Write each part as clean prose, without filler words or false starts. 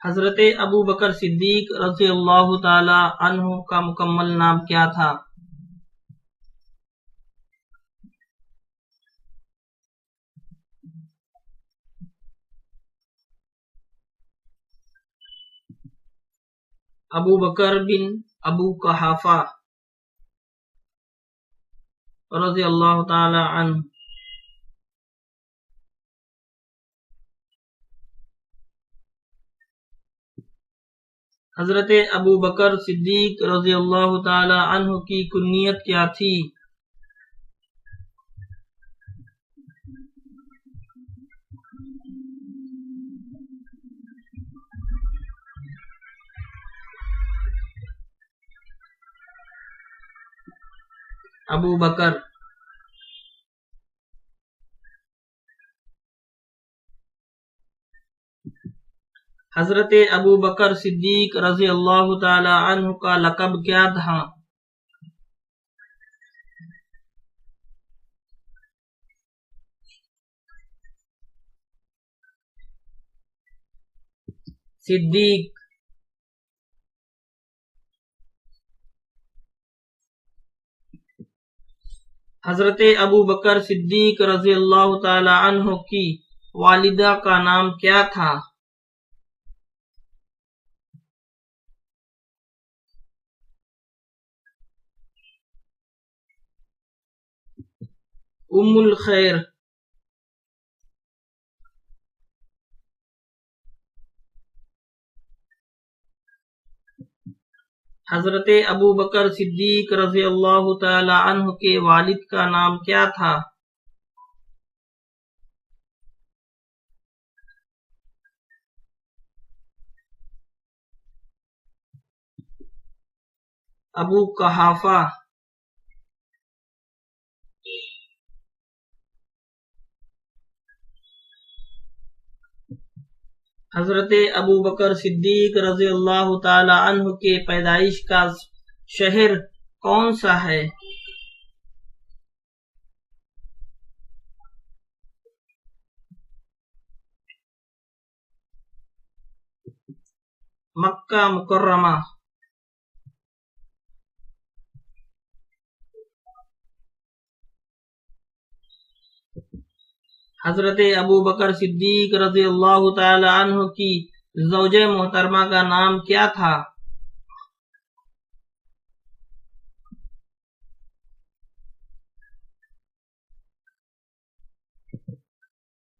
حضرت ابو بکر صدیق رضی اللہ تعالی عنہ کا مکمل نام کیا تھا؟ ابو بکر بن ابو قحافہ رضی اللہ تعالی عنہ۔ حضرت ابو بکر صدیق رضی اللہ تعالی عنہ کی کنیت کیا تھی؟ ابو بکر۔ حضرت ابو بکر صدیق رضی اللہ تعالی عنہ کا لقب کیا تھا؟ صدیق۔ حضرت ابو بکر صدیق رضی اللہ تعالی عنہ کی والدہ کا نام کیا تھا؟ ام الخیر۔ حضرت ابو بکر صدیق رضی اللہ تعالی عنہ کے والد کا نام کیا تھا؟ ابو قحافہ۔ حضرت ابو بکر صدیق رضی اللہ تعالی عنہ کے پیدائش کا شہر کون سا ہے؟ مکہ مکرمہ۔ حضرت ابو بکر صدیق رضی اللہ تعالی عنہ کی زوجہ محترمہ کا نام کیا تھا؟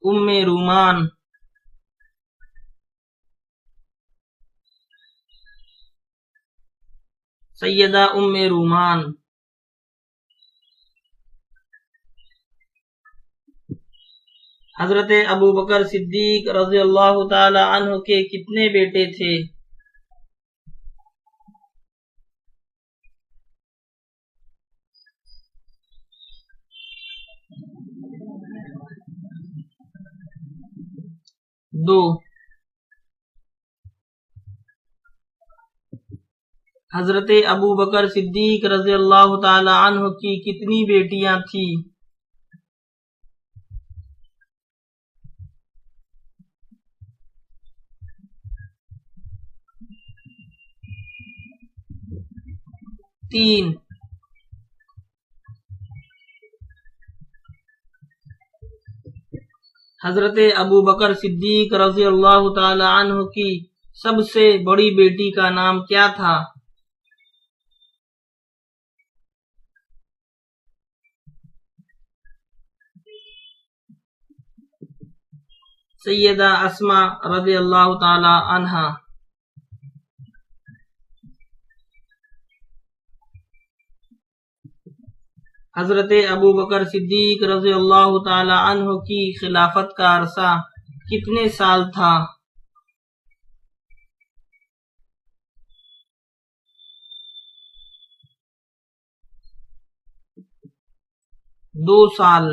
ام رومان۔ سیدہ ام رومان۔ حضرت ابو بکر صدیق رضی اللہ تعالی عنہ کے کتنے بیٹے تھے؟ دو۔ حضرت ابو بکر صدیق رضی اللہ تعالی عنہ کی کتنی بیٹیاں تھیں؟ تین۔ حضرت ابو بکر صدیق رضی اللہ تعالی عنہ کی سب سے بڑی بیٹی کا نام کیا تھا؟ سیدہ اسماء رضی اللہ تعالی عنہا۔ حضرت ابو بکر صدیق رضی اللہ تعالی عنہ کی خلافت کا عرصہ کتنے سال تھا؟ 2 سال۔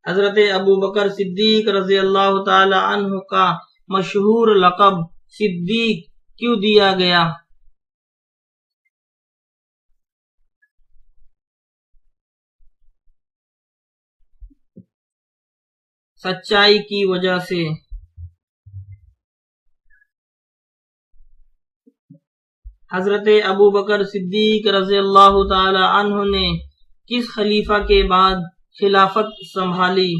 حضرت ابو بکر صدیق رضی اللہ تعالی عنہ کا مشہور لقب صدیق کیوں دیا گیا؟ سچائی کی وجہ سے۔ حضرت ابو بکر صدیق رضی اللہ تعالی عنہ نے کس خلیفہ کے بعد خلافت سنبھالی؟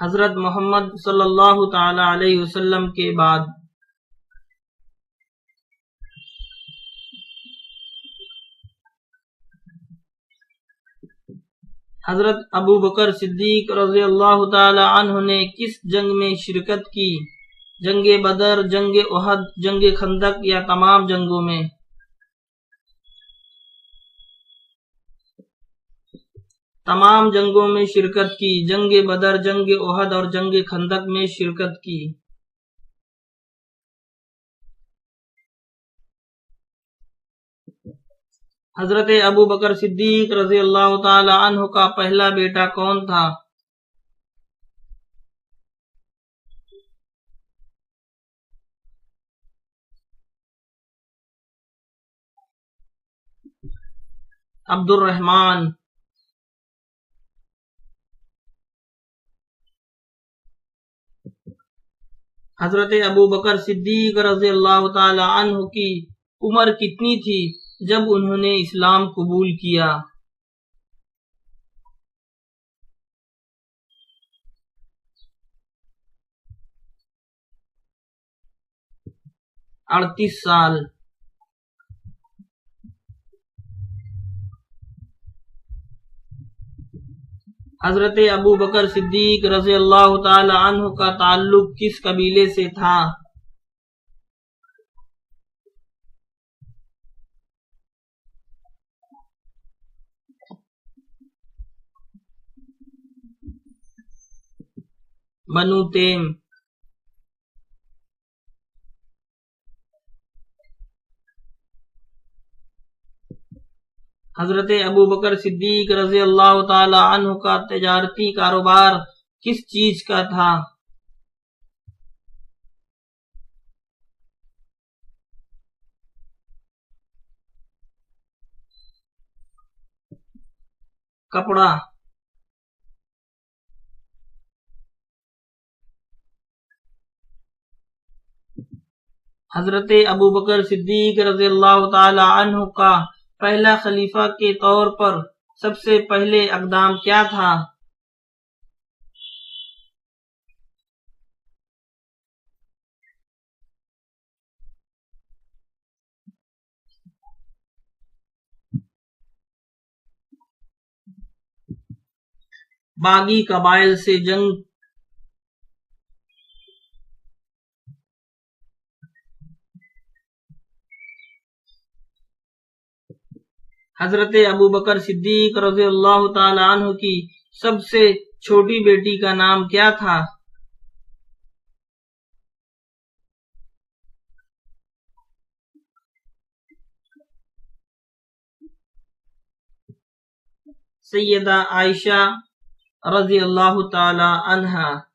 حضرت محمد صلی اللہ تعالی علیہ وسلم کے بعد۔ حضرت ابو بکر صدیق رضی اللہ تعالی عنہ نے کس جنگ میں شرکت کی؟ جنگ بدر، جنگ احد، جنگ خندق یا تمام جنگوں میں؟ تمام جنگوں میں شرکت کی۔ جنگ بدر، جنگ احد اور جنگ خندق میں شرکت کی۔ حضرت ابو بکر صدیق رضی اللہ تعالی عنہ کا پہلا بیٹا کون تھا؟ عبد الرحمن۔ حضرت ابو بکر صدیق رضی اللہ تعالی عنہ کی عمر کتنی تھی جب انہوں نے اسلام قبول کیا؟ اڑتیس سال۔ حضرت ابو بکر صدیق رضی اللہ تعالی عنہ کا تعلق کس قبیلے سے تھا؟ بنو تیم۔ حضرت ابو بکر صدیق رضی اللہ تعالی عنہ کا تجارتی کاروبار کس چیز کا تھا؟ کپڑا۔ حضرت ابو بکر صدیق رضی اللہ تعالی عنہ کا پہلا خلیفہ کے طور پر سب سے پہلے اقدام کیا تھا؟ باغی قبائل سے جنگ۔ حضرت ابو بکر صدیق رضی اللہ تعالی عنہ کی سب سے چھوٹی بیٹی کا نام کیا تھا؟ سیدہ عائشہ رضی اللہ تعالی عنہا۔